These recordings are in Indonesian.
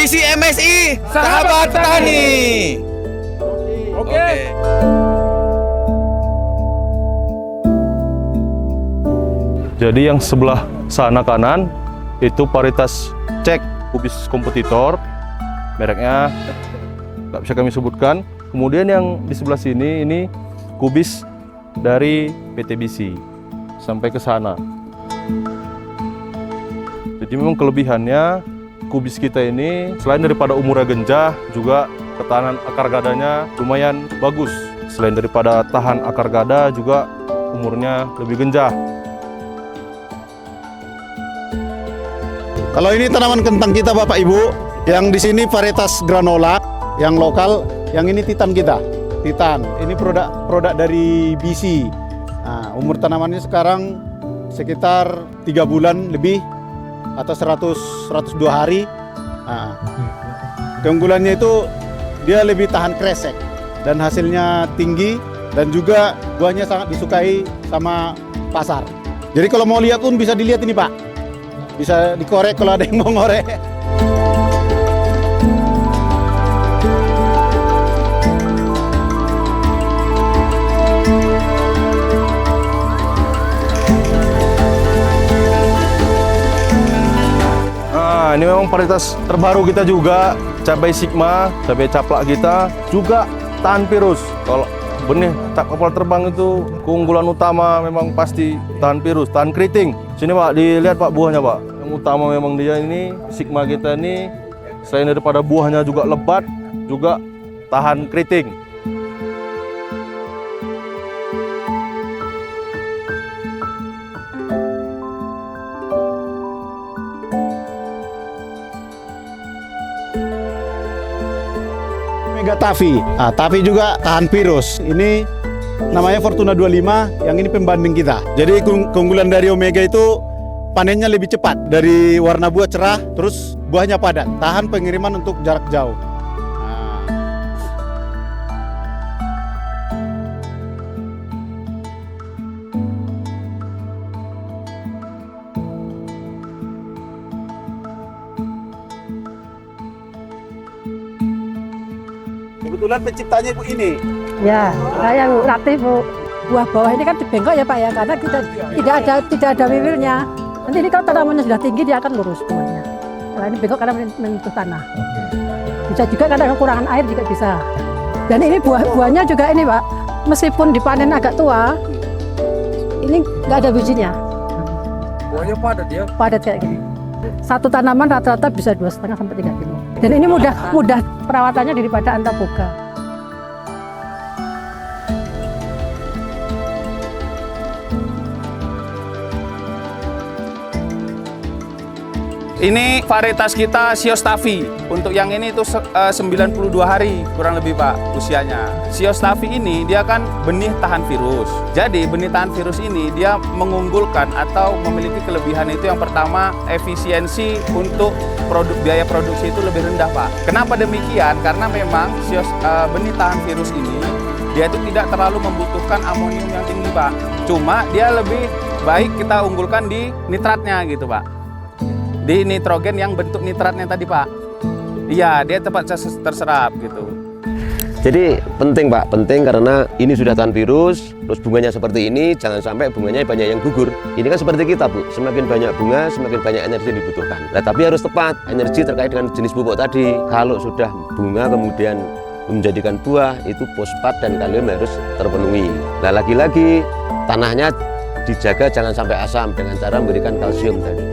Visi MSI, sahabat petani. Oke. Jadi yang sebelah sana kanan itu varietas cek kubis kompetitor, mereknya nggak bisa kami sebutkan. Kemudian yang di sebelah sini ini kubis dari PTBC sampai ke sana. Jadi memang kelebihannya kubis kita ini selain daripada umurnya genjah, juga ketahanan akar gadanya lumayan bagus. Selain daripada tahan akar gada, juga umurnya lebih genjah. Kalau ini tanaman kentang kita Bapak Ibu, yang di sini varietas granola, yang lokal, yang ini titan kita. Titan, ini produk dari BC. Nah, umur tanamannya sekarang sekitar 3 bulan lebih atau 102 hari. Nah, keunggulannya itu dia lebih tahan kresek dan hasilnya tinggi dan juga buahnya sangat disukai sama pasar. Jadi kalau mau lihat pun bisa dilihat ini Pak. Bisa dikorek kalau ada yang mau ngorek. Nah, ini memang varietas terbaru kita juga, cabai Sigma, cabai caplak kita juga tahan virus. Kalau benih kapal terbang itu keunggulan utama memang pasti tahan virus, tahan keriting. Sini Pak, dilihat Pak buahnya Pak. Yang utama memang dia ini Sigma kita ini selain daripada buahnya juga lebat, juga tahan keriting. Mega Tavi. Nah, Tavi juga tahan virus. Ini namanya Fortuna 25, yang ini pembanding kita. Jadi keunggulan dari Omega itu panennya lebih cepat. Dari warna buah cerah, terus buahnya padat. Tahan pengiriman untuk jarak jauh. Kebetulan penciptanya Ibu ini. Ya, saya Bu Rati Bu. Buah bawah ini kan dibengkok ya Pak ya, karena kita tidak ada wiwirnya. Nanti ini kalau tanamannya sudah tinggi dia akan lurus buahnya. Kalau ini bengkok karena menyentuh tanah. Bisa juga karena kekurangan air juga bisa. Dan ini buahnya juga ini Pak, meskipun dipanen agak tua, ini nggak ada bijinya. Buahnya padat ya? Padat kayak gini. Satu tanaman rata-rata bisa 2,5 sampai 3 kilo. Dan ini mudah perawatannya daripada antaboga. Ini varietas kita Sios Tavi. Untuk yang ini itu 92 hari kurang lebih Pak usianya. Sios Tavi ini dia kan benih tahan virus. Jadi benih tahan virus ini dia mengunggulkan atau memiliki kelebihan itu yang pertama efisiensi untuk biaya produksi itu lebih rendah Pak. Kenapa demikian? Karena memang Sios benih tahan virus ini dia itu tidak terlalu membutuhkan amonium yang tinggi Pak. Cuma dia lebih baik kita unggulkan di nitratnya gitu Pak. Di nitrogen yang bentuk nitratnya tadi Pak. Iya, dia tepat terserap gitu. Jadi penting Pak, penting karena ini sudah tahan virus, terus bunganya seperti ini, jangan sampai bunganya banyak yang gugur. Ini kan seperti kita Bu, semakin banyak bunga, semakin banyak energi yang dibutuhkan. Nah, tapi harus tepat, energi terkait dengan jenis pupuk tadi. Kalau sudah bunga kemudian menjadikan buah, itu fosfat dan kalium harus terpenuhi. Nah, lagi-lagi tanahnya dijaga jangan sampai asam dengan cara memberikan kalsium tadi.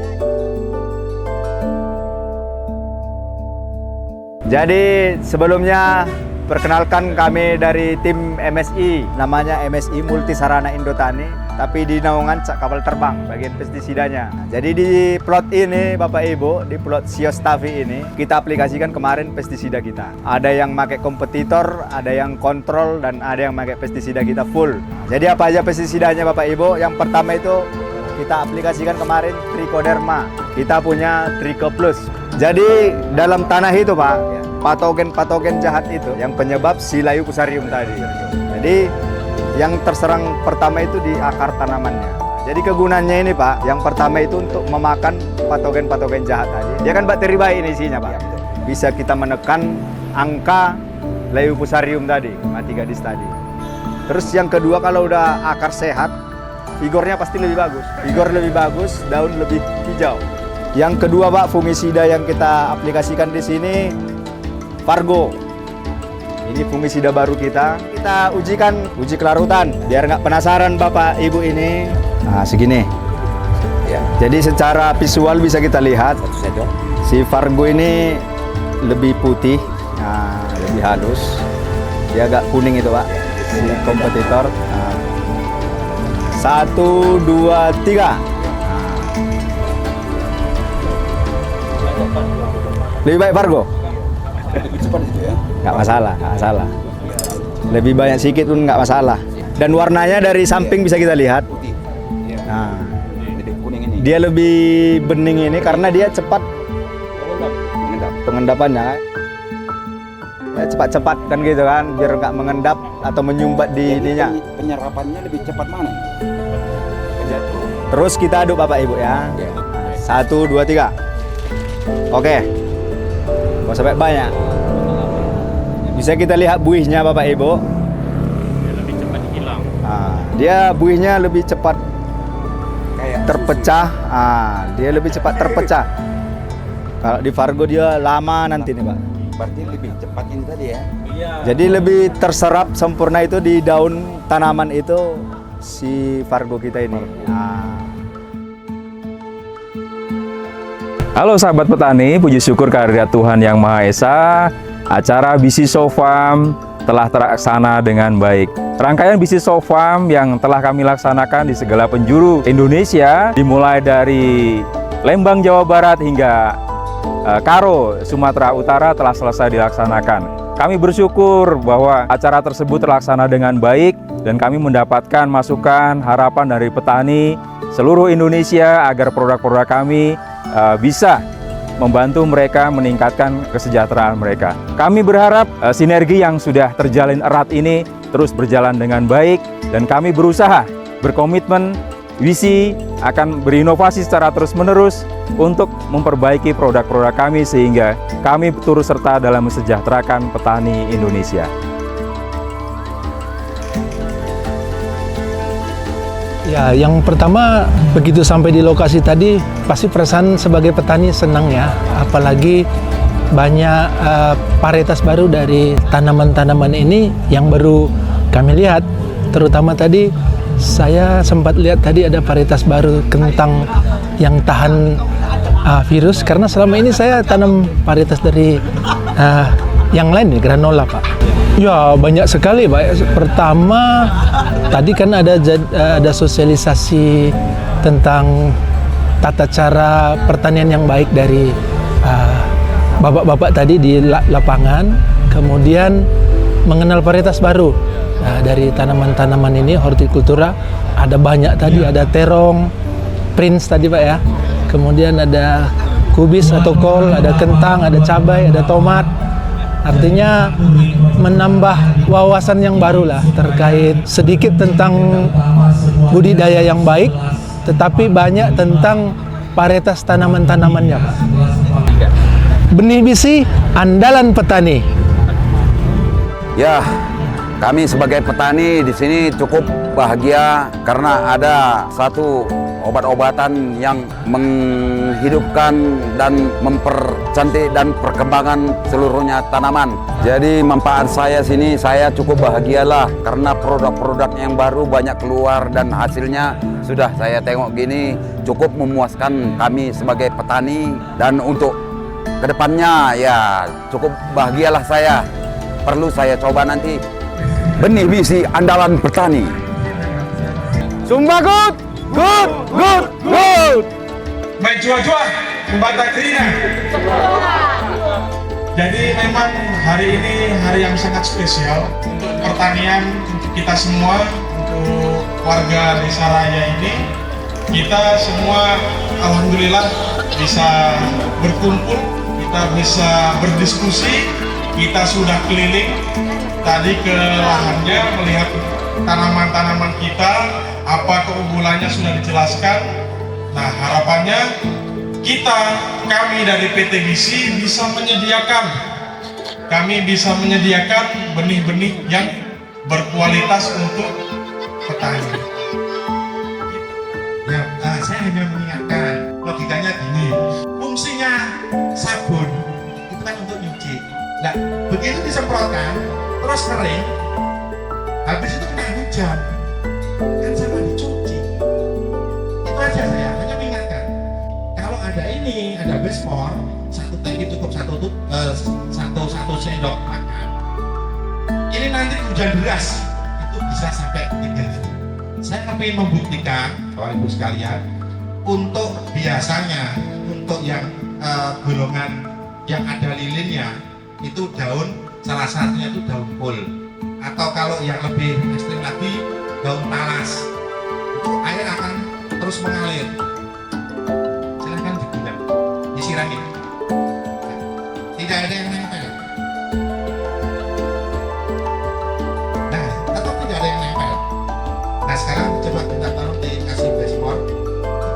Jadi sebelumnya perkenalkan kami dari tim MSI, namanya MSI Multisarana Indotani, tapi di naungan kapal terbang bagian pestisidanya. Jadi di plot ini Bapak Ibu, di plot Sios Tavi ini kita aplikasikan kemarin pestisida kita. Ada yang pakai kompetitor, ada yang kontrol, dan ada yang pakai pestisida kita full. Jadi apa aja pestisidanya Bapak Ibu? Yang pertama itu kita aplikasikan kemarin Trichoderma. Kita punya Tricho Plus. Jadi dalam tanah itu Pak, patogen-patogen jahat itu yang penyebab Silayu fusarium tadi. Jadi yang terserang pertama itu di akar tanamannya. Jadi kegunaannya ini Pak, yang pertama itu untuk memakan patogen-patogen jahat tadi. Dia kan bakteri baik ini isinya Pak. bisa kita menekan angka Leucosarium tadi, mati gadis tadi. Terus yang kedua, kalau udah akar sehat, vigornya pasti lebih bagus. Vigor lebih bagus, daun lebih hijau. Yang kedua Pak, fungisida yang kita aplikasikan di sini Fargo. Ini fungisida baru kita ujikan, uji kelarutan biar nggak penasaran Bapak Ibu ini. Nah, segini. Ya. Jadi secara visual bisa kita lihat si Fargo ini lebih putih, nah, lebih halus. Dia agak kuning itu Pak, si kompetitor. Nah. 1, 2, 3. Lebih baik Fargo? Nggak masalah, nggak masalah. Lebih banyak sedikit pun nggak masalah. Dan warnanya dari samping bisa kita lihat. Nah, dia lebih bening ini karena dia cepat pengendapannya. Ya, cepat-cepat kan gitu kan, biar nggak mengendap atau menyumbat di ininya. Penyerapannya lebih cepat mana? Terus kita aduk Bapak Ibu ya. 1, 2, 3. Oke. Mau sampai banyak. Bisa kita lihat buihnya Bapak Ibu. Dia lebih cepat hilang. Nah, dia buihnya lebih cepat terpecah. Dia lebih cepat terpecah. Kalau di Fargo dia lama nanti nih Pak. Berarti lebih cepat ini tadi ya? Iya. Jadi lebih terserap sempurna itu di daun tanaman itu si Fargo kita ini. Halo sahabat petani, puji syukur kehadirat Tuhan Yang Maha Esa. Acara BC Show Farm telah terlaksana dengan baik. Rangkaian BC Show Farm yang telah kami laksanakan di segala penjuru Indonesia, dimulai dari Lembang, Jawa Barat hingga Karo, Sumatera Utara telah selesai dilaksanakan. Kami bersyukur bahwa acara tersebut terlaksana dengan baik dan kami mendapatkan masukan, harapan dari petani seluruh Indonesia agar produk-produk kami bisa membantu mereka meningkatkan kesejahteraan mereka. Kami berharap sinergi yang sudah terjalin erat ini terus berjalan dengan baik dan kami berusaha berkomitmen BC akan berinovasi secara terus-menerus untuk memperbaiki produk-produk kami sehingga kami turut serta dalam mensejahterakan petani Indonesia. Ya, yang pertama begitu sampai di lokasi tadi pasti perasaan sebagai petani senang ya, apalagi banyak varietas baru dari tanaman-tanaman ini yang baru kami lihat. Terutama tadi saya sempat lihat tadi ada varietas baru kentang yang tahan virus, karena selama ini saya tanam varietas dari yang lain nih, granola Pak. Ya banyak sekali Pak. Pertama tadi kan ada sosialisasi tentang tata cara pertanian yang baik dari bapak-bapak tadi di lapangan. Kemudian mengenal varietas baru dari tanaman-tanaman ini, hortikultura. Ada banyak tadi, ada terong, prince tadi Pak ya. Kemudian ada kubis atau kol, ada kentang, ada cabai, ada tomat. Artinya menambah wawasan yang baru lah terkait sedikit tentang budidaya yang baik, tetapi banyak tentang varietas tanaman-tanamannya Pak. Benih BC andalan petani. Ya, kami sebagai petani di sini cukup bahagia karena ada satu obat-obatan yang menghidupkan dan mempercantik dan perkembangan seluruhnya tanaman. Jadi manfaat saya sini, saya cukup bahagialah karena produk-produk yang baru banyak keluar dan hasilnya sudah saya tengok gini cukup memuaskan kami sebagai petani, dan untuk kedepannya ya cukup bahagialah saya. Perlu saya coba nanti benih BC andalan petani. Sumba good! Good, good, good. Main jua-jua, membatang telinga. Jadi memang hari ini hari yang sangat spesial untuk pertanian, untuk kita semua, untuk warga Desa Raya ini. Kita semua alhamdulillah bisa berkumpul, kita bisa berdiskusi, kita sudah keliling tadi ke lahannya melihat tanaman-tanaman kita. Apa keunggulannya sudah dijelaskan. Nah, harapannya kami dari PT BISI bisa menyediakan benih-benih yang berkualitas untuk petani. Ya, saya hanya mengingatkan, logikanya gini, fungsinya sabun itu kan untuk nyuci. Nah, begitu disemprotkan, terus kering, habis itu kena hujan, kan sama dicuci. Itu aja saya hanya mengingatkan. Kalau ada ini, ada Besmor, satu tangki cukup satu sendok makan. Ini nanti hujan deras, itu bisa sampai 3 hari. Saya ingin membuktikan, Bapak Ibu sekalian, untuk biasanya, untuk yang golongan yang ada lilinnya, itu daun, salah satunya itu daun kol. Atau kalau yang lebih ekstrim lagi, daun talas. Itu air akan terus mengalir. Silahkan digunakan, disirami. Tidak ada yang nempel. Nah, tetap tidak ada yang nempel. Nah, sekarang coba kita taruh dikasih Besmor.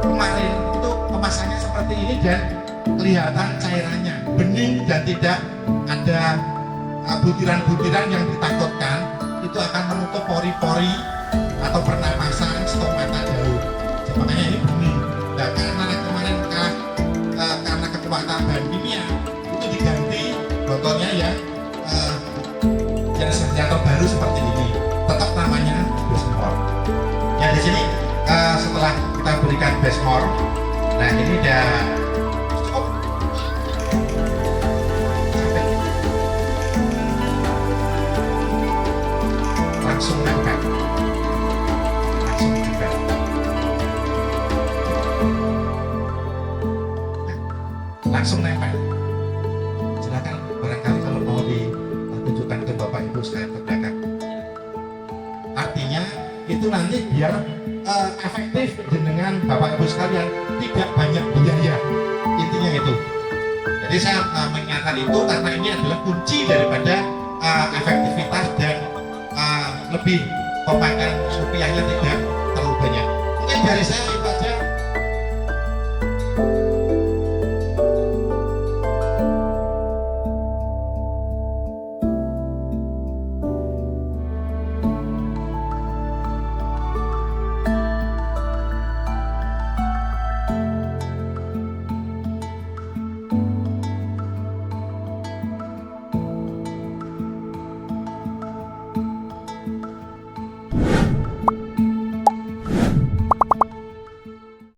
Kemarin itu kemasannya seperti ini dan kelihatan cairannya bening dan tidak ada butiran-butiran yang ditakutkan itu akan menutup pori-pori atau pernapasan stomata daun. Makanya ini bening. Nah, karena kemarin karena kekuatan bahan kimia itu diganti botolnya yang terbaru seperti ini. Tetap namanya Besmor. Ya di sini setelah kita berikan Besmor, nah ini udah cukup. Langsung nempel. Langsung nempel. Silakan barangkali kalau mau ditunjukkan ke Bapak Ibu sekalian ke belakang. Artinya itu nanti biar efektif dengan Bapak Ibu sekalian, tidak banyak biaya, intinya itu. Jadi saya mengingatkan itu karena ini adalah kunci daripada efektivitas dan lebih pemakaian rupiahnya tidak terlalu banyak. Mungkin dari saya itu aja.